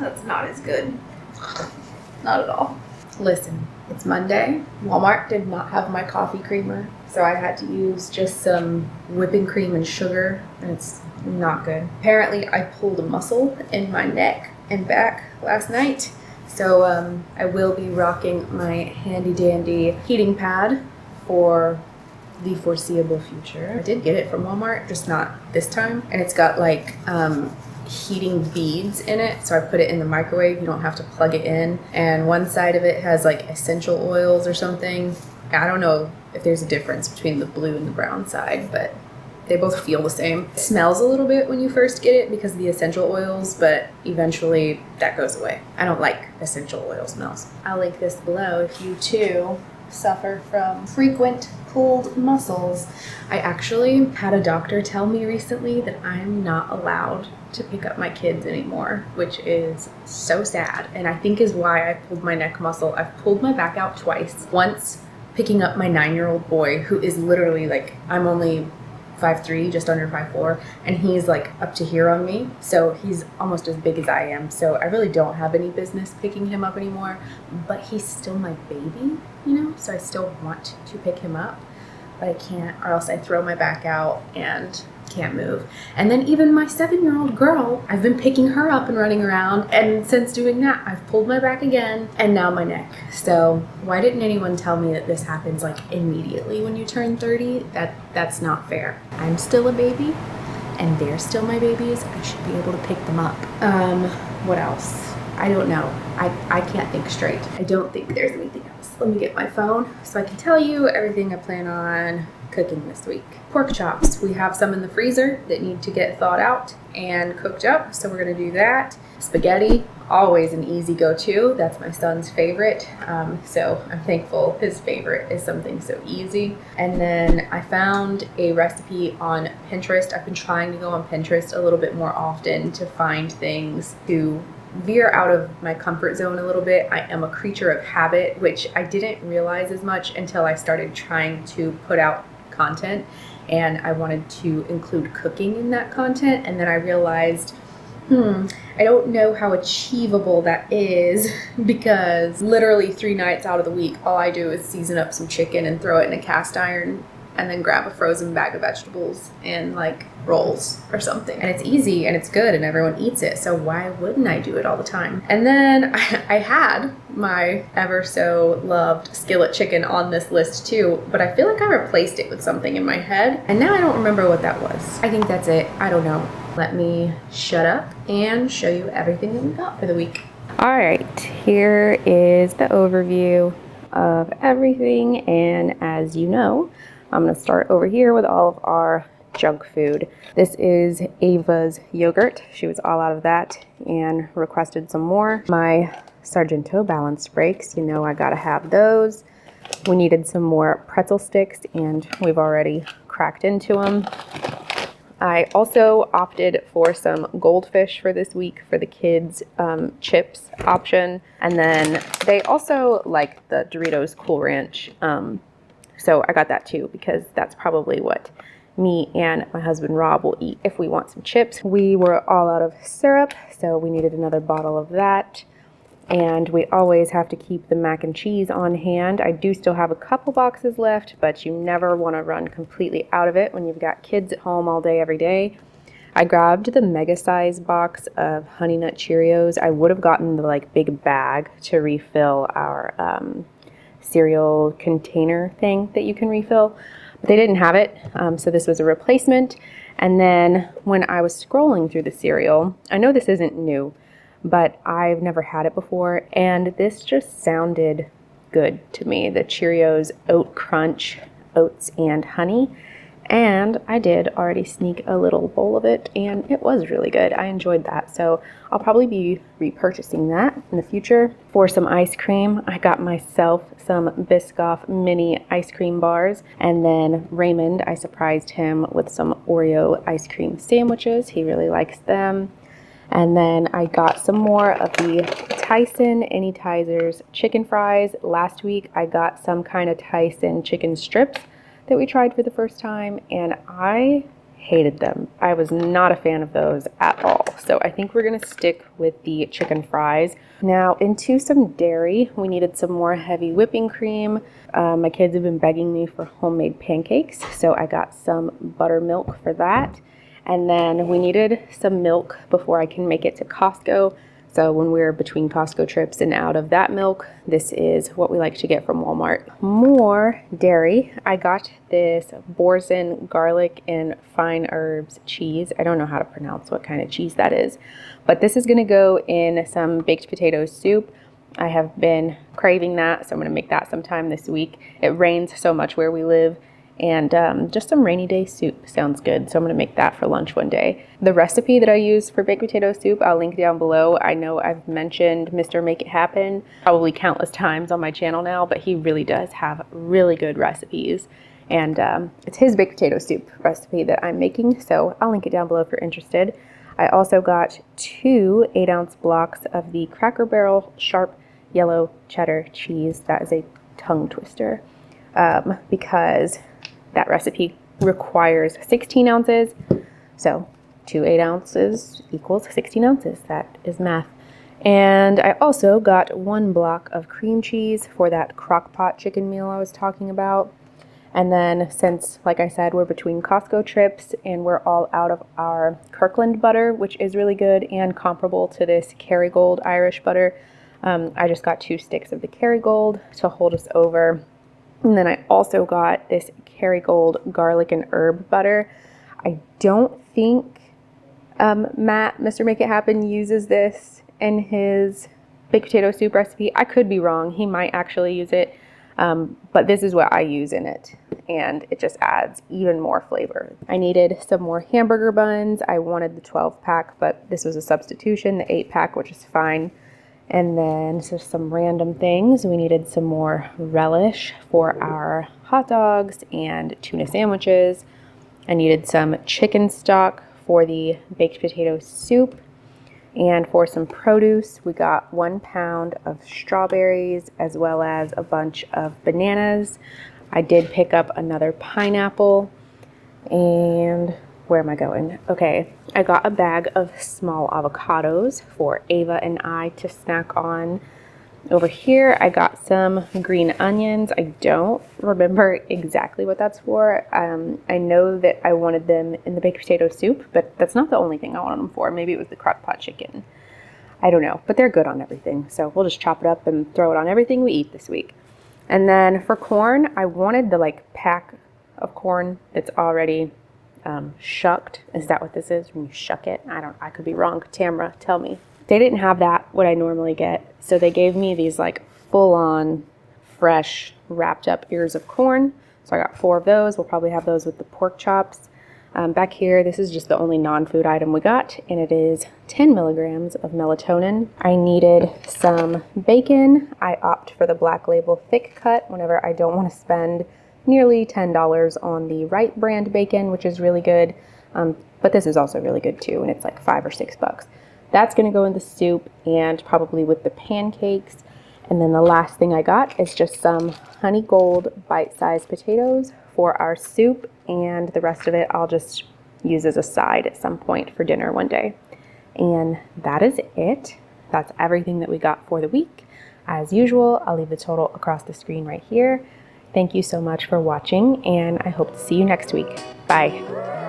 That's not as good. Not at all. Listen, it's Monday. Walmart did not have my coffee creamer, so I had to use just some whipping cream and sugar, and it's not good. Apparently, I pulled a muscle in my neck and back last night, so I will be rocking my handy dandy heating pad for the foreseeable future. I did get it from Walmart, just not this time, and it's got like heating beads in it, so I put it in the microwave. You don't have to plug it in, and one side of it has like essential oils or something. I don't know if there's a difference between the blue and the brown side, but they both feel the same. It smells a little bit when you first get it because of the essential oils, but eventually that goes away. I don't like essential oil smells. I'll link this below if you too suffer from frequent pulled muscles. I actually had a doctor tell me recently that I'm not allowed to pick up my kids anymore, which is so sad, and I think is why I pulled my neck muscle. I've pulled my back out twice. Once picking up my 9-year-old boy, who is literally like, I'm only 5'3", just under 5'4", and he's like up to here on me, so he's almost as big as I am, so I really don't have any business picking him up anymore, but he's still my baby, you know, so I still want to pick him up, but I can't, or else I throw my back out and can't move. And then even my 7-year-old girl, I've been picking her up and running around, and since doing that I've pulled my back again and now my neck. So why didn't anyone tell me that this happens like immediately when you turn 30? That's not fair. I'm still a baby and they're still my babies. I should be able to pick them up. What else? I don't know. I can't think straight. I don't think there's anything else. Let me get my phone so I can tell you everything I plan on cooking this week. Pork chops. We have some in the freezer that need to get thawed out and cooked up, so we're gonna do that. Spaghetti, always an easy go-to. That's my son's favorite, so I'm thankful his favorite is something so easy. And then I found a recipe on Pinterest. I've been trying to go on Pinterest a little bit more often to find things to veer out of my comfort zone a little bit. I am a creature of habit, which I didn't realize as much until I started trying to put out content, and I wanted to include cooking in that content, and then I realized I don't know how achievable that is, because literally 3 nights out of the week all I do is season up some chicken and throw it in a cast iron and then grab a frozen bag of vegetables and like rolls or something. And it's easy and it's good and everyone eats it. So why wouldn't I do it all the time? And then I had my ever so loved skillet chicken on this list too, but I feel like I replaced it with something in my head and now I don't remember what that was. I think that's it. I don't know. Let me shut up and show you everything that we got for the week. All right, here is the overview of everything. And as you know, I'm gonna start over here with all of our junk food. This is Ava's yogurt. She was all out of that and requested some more. My Sargento balance breaks, you know I gotta have those. We needed some more pretzel sticks and we've already cracked into them. I also opted for some goldfish for this week for the kids' chips option. And then they also like the Doritos Cool Ranch. So I got that too, because that's probably what me and my husband Rob will eat if we want some chips. We were all out of syrup, so we needed another bottle of that. And we always have to keep the mac and cheese on hand. I do still have a couple boxes left, but you never want to run completely out of it when you've got kids at home all day, every day. I grabbed the mega size box of Honey Nut Cheerios. I would have gotten the like big bag to refill our cereal container thing that you can refill, but they didn't have it, so this was a replacement. And then when I was scrolling through the cereal, I know this isn't new, but I've never had it before, and this just sounded good to me. The Cheerios Oat Crunch, oats and honey. And I did already sneak a little bowl of it, and it was really good. I enjoyed that, so I'll probably be repurchasing that in the future. For some ice cream, I got myself some Biscoff mini ice cream bars, and then Raymond, I surprised him with some Oreo ice cream sandwiches. He really likes them. And then I got some more of the Tyson Anytizers chicken fries. Last week, I got some kind of Tyson chicken strips that we tried for the first time, and I hated them. I was not a fan of those at all. So I think we're gonna stick with the chicken fries. Now into some dairy, we needed some more heavy whipping cream. My kids have been begging me for homemade pancakes, so I got some buttermilk for that. And then we needed some milk before I can make it to Costco. So when we're between Costco trips and out of that milk, this is what we like to get from Walmart. More dairy. I got this Boursin garlic and fine herbs cheese. I don't know how to pronounce what kind of cheese that is, but this is gonna go in some baked potato soup. I have been craving that, so I'm gonna make that sometime this week. It rains so much where we live, and just some rainy day soup sounds good. So I'm gonna make that for lunch one day. The recipe that I use for baked potato soup, I'll link down below. I know I've mentioned Mr. Make It Happen probably countless times on my channel now, but he really does have really good recipes. And it's his baked potato soup recipe that I'm making, so I'll link it down below if you're interested. I also got 2 8-ounce blocks of the Cracker Barrel sharp yellow cheddar cheese. That is a tongue twister because that recipe requires 16 ounces. So 2 8 ounces equals 16 ounces. That is math. And I also got 1 block of cream cheese for that crock pot chicken meal I was talking about. And then since, like I said, we're between Costco trips and we're all out of our Kirkland butter, which is really good and comparable to this Kerrygold Irish butter, I just got 2 sticks of the Kerrygold to hold us over. And then I also got this Kerrygold garlic and herb butter. I don't think Matt, Mr. Make It Happen, uses this in his baked potato soup recipe. I could be wrong. He might actually use it, but this is what I use in it, and it just adds even more flavor. I needed some more hamburger buns. I wanted the 12-pack, but this was a substitution, the 8-pack, which is fine. And then just some random things. We needed some more relish for our hot dogs and tuna sandwiches. I needed some chicken stock for the baked potato soup. And for some produce, we got 1 pound of strawberries as well as a bunch of bananas. I did pick up another pineapple. And where am I going? Okay, I got a bag of small avocados for Ava and I to snack on. Over here, I got some green onions. I don't remember exactly what that's for. I know that I wanted them in the baked potato soup, but that's not the only thing I wanted them for. Maybe it was the crock pot chicken. I don't know, but they're good on everything. So we'll just chop it up and throw it on everything we eat this week. And then for corn, I wanted the pack of corn that's already shucked. Is that what this is when you shuck it? I could be wrong. Tamara, tell me. They didn't have that, what I normally get. So they gave me these full-on fresh wrapped up ears of corn. So I got 4 of those. We'll probably have those with the pork chops. Back here, this is just the only non-food item we got, and it is 10 milligrams of melatonin. I needed some bacon. I opt for the Black Label thick cut whenever I don't want to spend nearly $10 on the Wright brand bacon, which is really good. But this is also really good too, and it's like $5 or $6. That's gonna go in the soup and probably with the pancakes. And then the last thing I got is just some Honey Gold bite-sized potatoes for our soup, and the rest of it I'll just use as a side at some point for dinner one day. And that is it. That's everything that we got for the week. As usual, I'll leave the total across the screen right here. Thank you so much for watching, and I hope to see you next week. Bye.